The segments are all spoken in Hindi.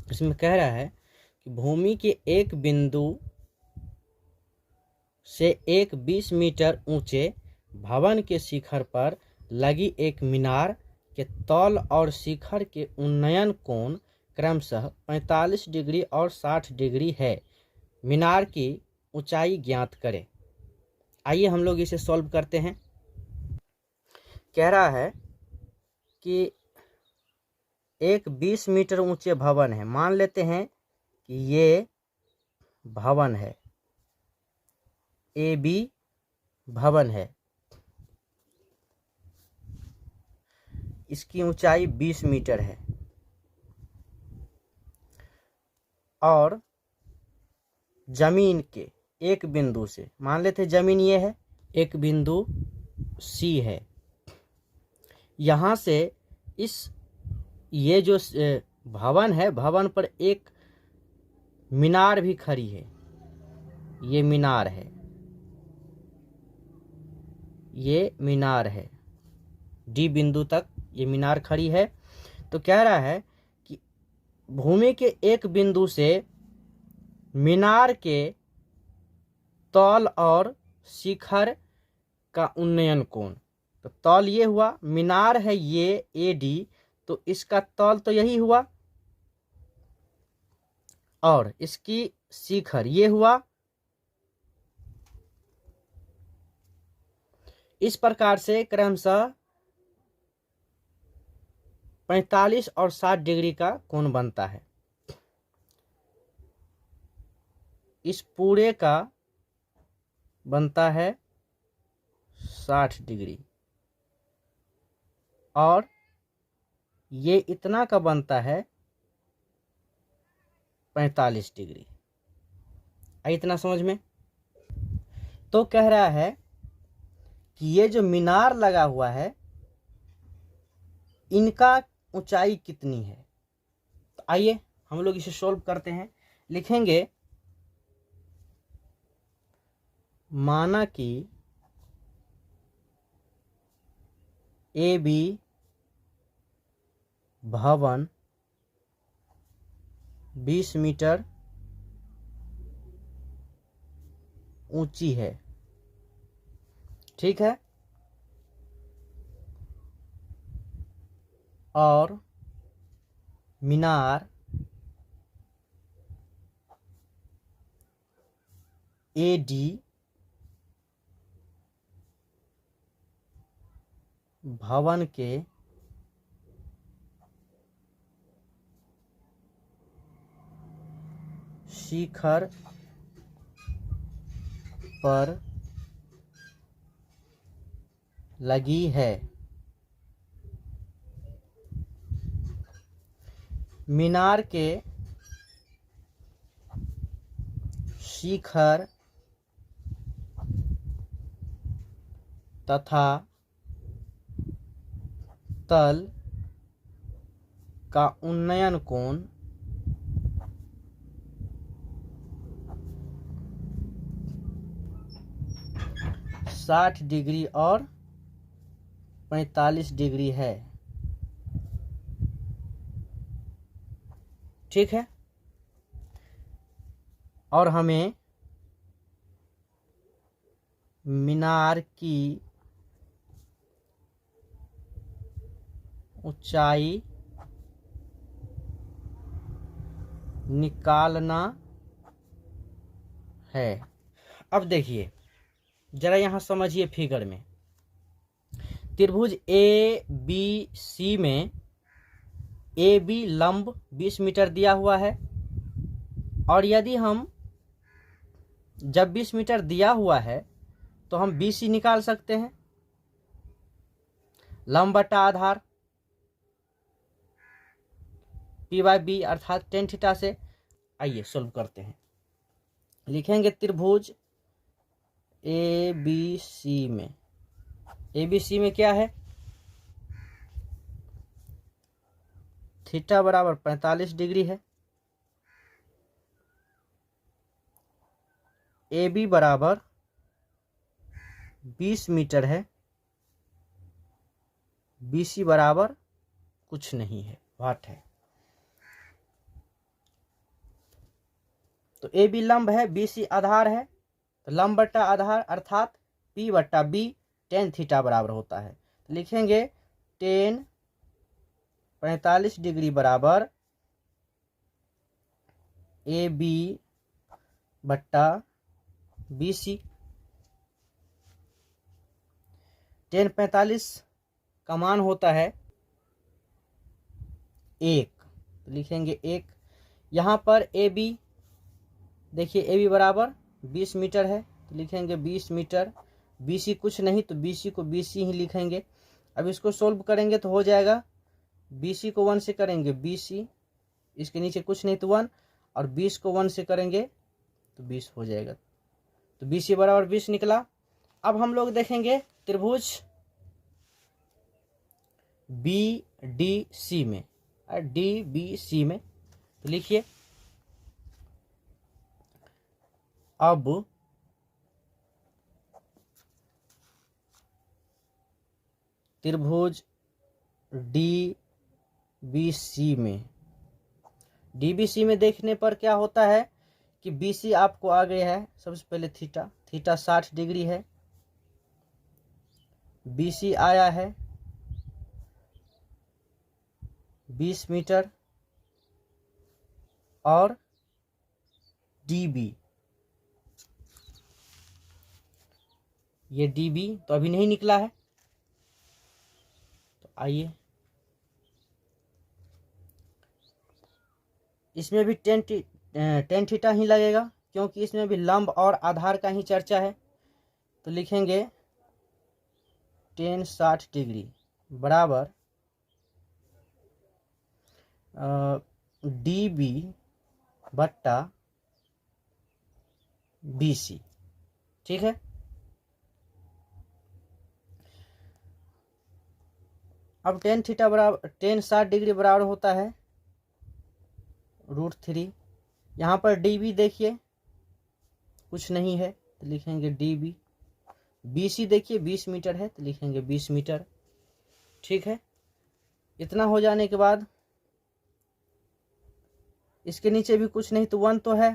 इसमें कह रहा है कि भूमि के एक बिंदु से एक 20 मीटर ऊंचे भवन के शिखर पर लगी एक मीनार के तल और शिखर के उन्नयन कोण क्रमशः 45 डिग्री और 60 डिग्री है। मीनार की ऊंचाई ज्ञात करें। आइए हम लोग इसे सॉल्व करते हैं। कह रहा है कि एक 20 मीटर ऊंचे भवन है। मान लेते हैं कि ये भवन है, AB भवन है। इसकी ऊंचाई 20 मीटर है और जमीन के एक बिंदु से, मान लेते हैं जमीन ये है, एक बिंदु C है। यहाँ से ये जो भवन है, भवन पर एक मीनार भी खड़ी है। ये मीनार है, ये मीनार है, D बिंदु तक ये मीनार खड़ी है। तो कह रहा है कि भूमि के एक बिंदु से मीनार के तल और शिखर का उन्नयन कोण। तो तल ये हुआ, मीनार है ये AD, तो इसका तल तो यही हुआ, और इसकी शिखर ये हुआ। इस प्रकार से क्रमशः 45 और 60 डिग्री का कोण बनता है। इस पूरे का बनता है 60 डिग्री और ये इतना का बनता है 45 डिग्री। इतना समझ में? तो कह रहा है कि ये जो मीनार लगा हुआ है, इनका ऊंचाई कितनी है। तो आइए हम लोग इसे सॉल्व करते हैं। लिखेंगे, माना कि AB भवन 20 मीटर ऊंची है, ठीक है, और मीनार AD भवन के शिखर पर लगी है। मीनार के शिखर तथा तल का उन्नयन कोण 60 डिग्री और 45 डिग्री है, ठीक है। और हमें मीनार की ऊंचाई निकालना है। अब देखिए जरा यहाँ समझिए, फिगर में त्रिभुज ABC में AB लंब 20 मीटर दिया हुआ है, और यदि हम जब 20 मीटर दिया हुआ है तो हम BC निकाल सकते हैं, लंब बटा आधार P/B अर्थात tan थीटा से। आइए सॉल्व करते हैं। लिखेंगे त्रिभुज ABC में क्या है, थीटा बराबर 45 डिग्री है, AB बराबर 20 मीटर है, BC बराबर कुछ नहीं है, वाट है। तो ए बी लंब है, बी सी आधार है, तो लंब बट्टा आधार अर्थात P बट्टा B टेन थीटा बराबर होता है। तो लिखेंगे टेन 45 डिग्री बराबर ए बी बट्टा बी सी। टेन 45 का मान होता है 1, तो लिखेंगे 1। यहाँ पर ए बी देखिए, ए बी बराबर 20 मीटर है, तो लिखेंगे 20 मीटर। बी सी कुछ नहीं, तो बी सी को बी सी ही लिखेंगे। अब इसको सोल्व करेंगे तो हो जाएगा, बी सी को 1 से करेंगे बी सी, इसके नीचे कुछ नहीं तो 1, और 20 को 1 से करेंगे तो 20 हो जाएगा। तो बी सी बराबर 20 निकला। अब हम लोग देखेंगे त्रिभुज बी डी सी में, डी बी सी में, तो लिखिए अब त्रिभुज डी बी सी में, डी बी सी में देखने पर क्या होता है कि बी सी आपको आ गया है सबसे पहले थीटा, थीटा 60 डिग्री है, बी सी आया है 20 मीटर, और डी बी, ये डी बी तो अभी नहीं निकला है, तो आइए इसमें भी टेन थीटा ही लगेगा, क्योंकि इसमें भी लंब और आधार का ही चर्चा है। तो लिखेंगे टेन 60 डिग्री बराबर डी बी बट्टा बी सी। ठीक है, अब टेन थीटा बराबर टेन 60 डिग्री बराबर होता है √3। यहाँ पर डी बी देखिए कुछ नहीं है, तो लिखेंगे डी बी। बी सी देखिए 20 मीटर है, तो लिखेंगे 20 मीटर। ठीक है, इतना हो जाने के बाद इसके नीचे भी कुछ नहीं तो 1 तो है,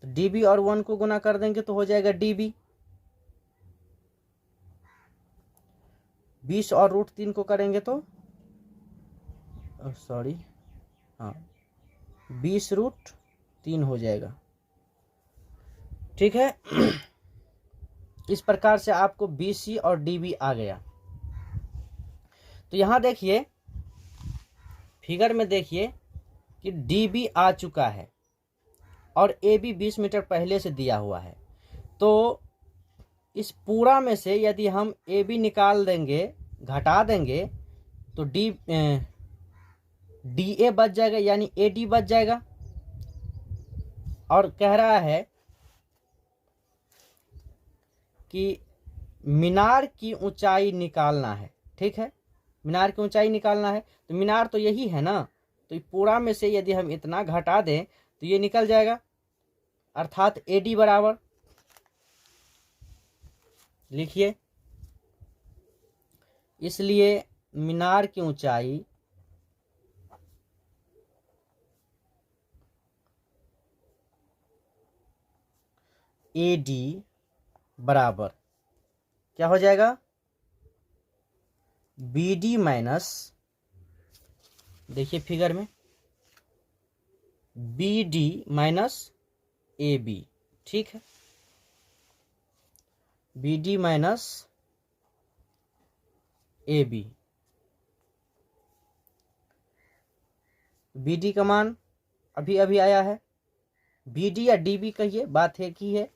तो डी बी और 1 को गुना कर देंगे तो हो जाएगा डी बी। 20 और √3 को करेंगे तो सॉरी हाँ 20√3 हो जाएगा। ठीक है, इस प्रकार से आपको बी सी और डी बी आ गया। तो यहाँ देखिए फिगर में देखिए कि डी बी आ चुका है और ए बी 20 मीटर पहले से दिया हुआ है। तो इस पूरा में से यदि हम ए बी निकाल देंगे, घटा देंगे, तो डी ए बच जाएगा, यानी ए डी बच जाएगा। और कह रहा है कि मीनार की ऊंचाई निकालना है। ठीक है, मीनार की ऊंचाई निकालना है, तो मीनार तो यही है ना, तो पूरा में से यदि हम इतना घटा दें तो ये निकल जाएगा, अर्थात ए डी बराबर लिखिए, इसलिए मीनार की ऊंचाई ए डी बराबर क्या हो जाएगा, बी डी माइनस, देखिए फिगर में, B D minus A B. ठीक है, B D minus A B. B D का मान अभी अभी आया है, बी डी या डी बी कहिए, बात एक ही है,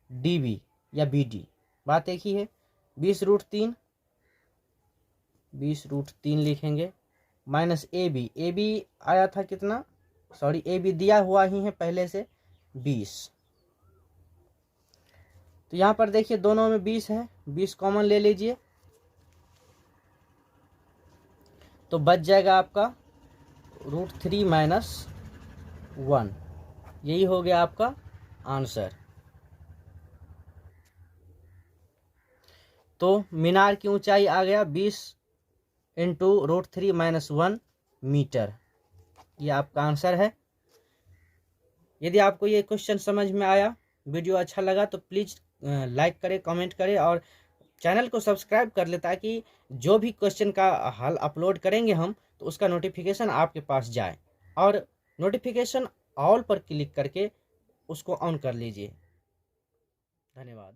डी बी या बी डी बात एक ही है। 20√3 लिखेंगे, माइनस ए बी आया था कितना, सॉरी ए बी दिया हुआ ही है पहले से 20। तो यहाँ पर देखिए दोनों में 20 है, 20 कॉमन ले लीजिए, तो बच जाएगा आपका √3 माइनस 1। यही हो गया आपका आंसर। तो मीनार की ऊंचाई आ गया 20 इंटू √3 माइनस 1 मीटर। ये आपका आंसर है। यदि आपको ये क्वेश्चन समझ में आया, वीडियो अच्छा लगा तो प्लीज़ लाइक करें, कमेंट करें और चैनल को सब्सक्राइब कर ले, ताकि जो भी क्वेश्चन का हल अपलोड करेंगे हम तो उसका नोटिफिकेशन आपके पास जाए। और नोटिफिकेशन ऑल पर क्लिक करके उसको ऑन कर लीजिए। धन्यवाद।